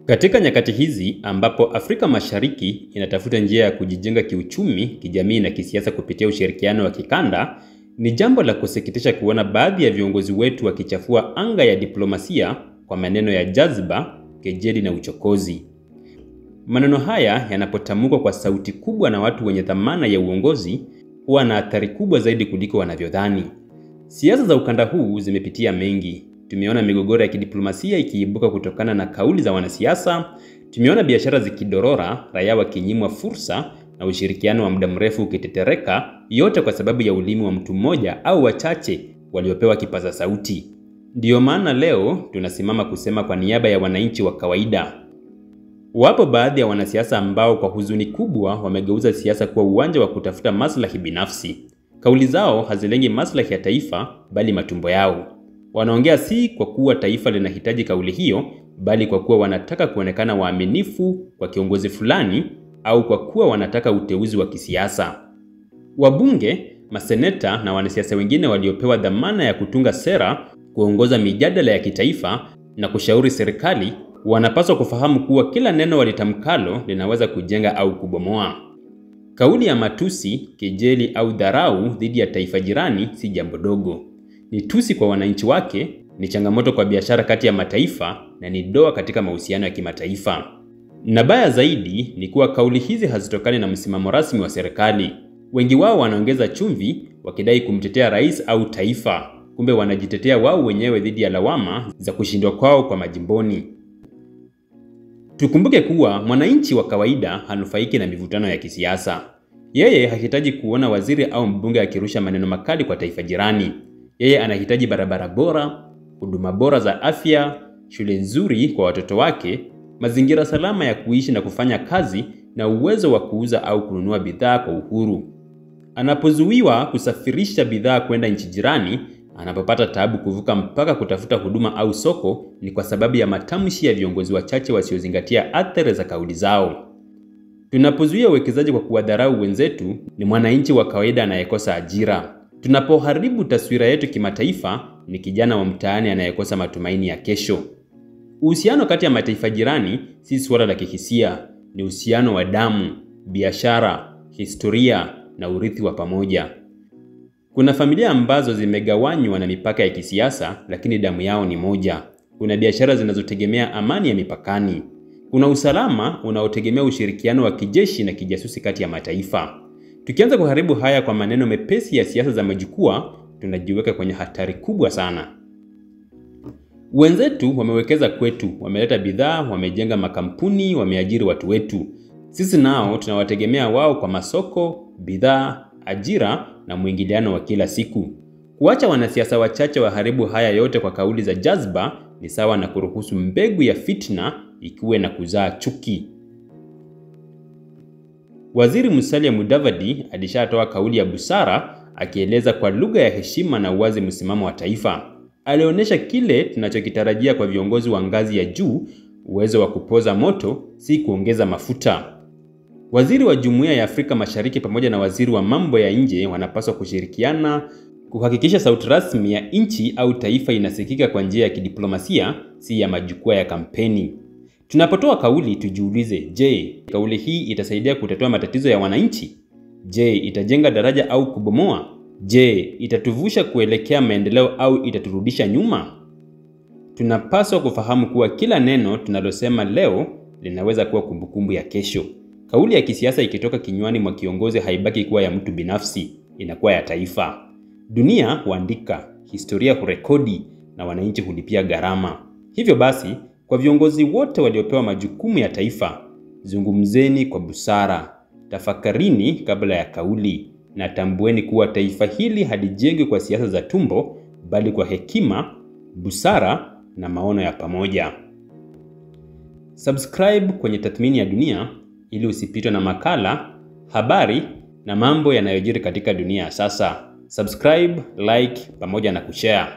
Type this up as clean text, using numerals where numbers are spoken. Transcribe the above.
Katika nyakati hizi ambapo Afrika Mashariki inatafuta njia ya kujijenga kiuchumi, kijamii na kisiasa kupitia ushirikiano wa kikanda, ni jambo la kusikitisha kuona baadhi ya viongozi wetu wakichafua anga ya diplomasia kwa maneno ya jazba, kejeli na uchokozi. Maneno haya yanapotamkwa kwa sauti kubwa na watu wenye dhamana ya uongozi, huwa na athari kubwa zaidi kuliko wanavyodhani. Siasa za ukanda huu zimepitia mengi. Tumeona migogoro ya kidiplomasia ikiibuka kutokana na kauli za wanasiasa, tumeona biashara zikidorora, raia wakinyimwa fursa na ushirikiano wa muda mrefu ukitetereka, yote kwa sababu ya ulimi wa mtu mmoja au wachache waliopewa kipaza sauti. Ndiyo maana leo tunasimama kusema kwa niaba ya wananchi wa kawaida. Wapo baadhi ya wanasiasa ambao kwa huzuni kubwa wamegeuza siasa kuwa uwanja wa kutafuta maslahi binafsi. Kauli zao hazilengi maslahi ya taifa bali matumbo yao. Wanaongea si kwa kuwa taifa linahitaji kauli hiyo, bali kwa kuwa wanataka kuonekana waaminifu kwa kiongozi fulani au kwa kuwa wanataka uteuzi wa kisiasa. Wabunge, maseneta na wanasiasa wengine waliopewa dhamana ya kutunga sera, kuongoza mijadala ya kitaifa na kushauri serikali wanapaswa kufahamu kuwa kila neno walitamkalo linaweza kujenga au kubomoa. Kauli ya matusi, kejeli au dharau dhidi ya taifa jirani si jambo dogo. Ni tusi kwa wananchi wake, ni changamoto kwa biashara kati ya mataifa na ni doa katika mahusiano ya kimataifa. Na baya zaidi ni kuwa kauli hizi hazitokani na msimamo rasmi wa serikali. Wengi wao wanaongeza chumvi wakidai kumtetea rais au taifa, kumbe wanajitetea wao wenyewe dhidi ya lawama za kushindwa kwao kwa majimboni. Tukumbuke kuwa mwananchi wa kawaida hanufaiki na mivutano ya kisiasa. Yeye hahitaji kuona waziri au mbunge akirusha maneno makali kwa taifa jirani. Yeye anahitaji barabara bora, huduma bora za afya, shule nzuri kwa watoto wake, mazingira salama ya kuishi na kufanya kazi na uwezo wa kuuza au kununua bidhaa kwa uhuru. Anapozuiwa kusafirisha bidhaa kwenda nchi jirani, anapopata taabu kuvuka mpaka kutafuta huduma au soko, ni kwa sababu ya matamshi ya viongozi wachache wasiozingatia athari za kauli zao. Tunapozuia uwekezaji kwa kuwadharau wenzetu, ni mwananchi wa kawaida anayekosa ajira. Tunapoharibu taswira yetu kimataifa, ni kijana wa mtaani anayekosa matumaini ya kesho. Uhusiano kati ya mataifa jirani si suala la kihisia, ni uhusiano wa damu, biashara, historia na urithi wa pamoja. Kuna familia ambazo zimegawanywa na mipaka ya kisiasa, lakini damu yao ni moja. Kuna biashara zinazotegemea amani ya mipakani. Kuna usalama unaotegemea ushirikiano wa kijeshi na kijasusi kati ya mataifa. Tukianza kuharibu haya kwa maneno mepesi ya siasa za majukwaa, tunajiweka kwenye hatari kubwa sana. Wenzetu wamewekeza kwetu, wameleta bidhaa, wamejenga makampuni, wameajiri watu wetu. Sisi nao tunawategemea wao kwa masoko, bidhaa, ajira na mwingiliano wa kila siku. Kuacha wanasiasa wachache waharibu haya yote kwa kauli za jazba ni sawa na kuruhusu mbegu ya fitna ikuwe na kuzaa chuki. Waziri Musalia Mudavadi alishatoa kauli ya busara akieleza kwa lugha ya heshima na uwazi msimamo wa taifa. Alionyesha kile tunachokitarajia kwa viongozi wa ngazi ya juu, uwezo wa kupoza moto si kuongeza mafuta. Waziri wa Jumuiya ya Afrika Mashariki pamoja na waziri wa mambo ya nje wanapaswa kushirikiana kuhakikisha sauti rasmi ya nchi au taifa inasikika kwa njia ya kidiplomasia, si ya majukwaa ya kampeni. Tunapotoa kauli tujiulize, je, kauli hii itasaidia kutatua matatizo ya wananchi? Je, itajenga daraja au kubomoa? Je, itatuvusha kuelekea maendeleo au itaturudisha nyuma? Tunapaswa kufahamu kuwa kila neno tunalosema leo linaweza kuwa kumbukumbu ya kesho. Kauli ya kisiasa ikitoka kinywani mwa kiongozi haibaki kuwa ya mtu binafsi, inakuwa ya taifa. Dunia huandika, historia hurekodi na wananchi hulipia gharama. Hivyo basi, kwa viongozi wote waliopewa majukumu ya taifa, zungumzeni kwa busara, tafakarini kabla ya kauli, na tambueni kuwa taifa hili halijengwi kwa siasa za tumbo, bali kwa hekima, busara na maono ya pamoja. Subscribe kwenye Tathmini ya Dunia ili usipitwe na makala, habari na mambo yanayojiri katika dunia sasa. Subscribe, like pamoja na kushare.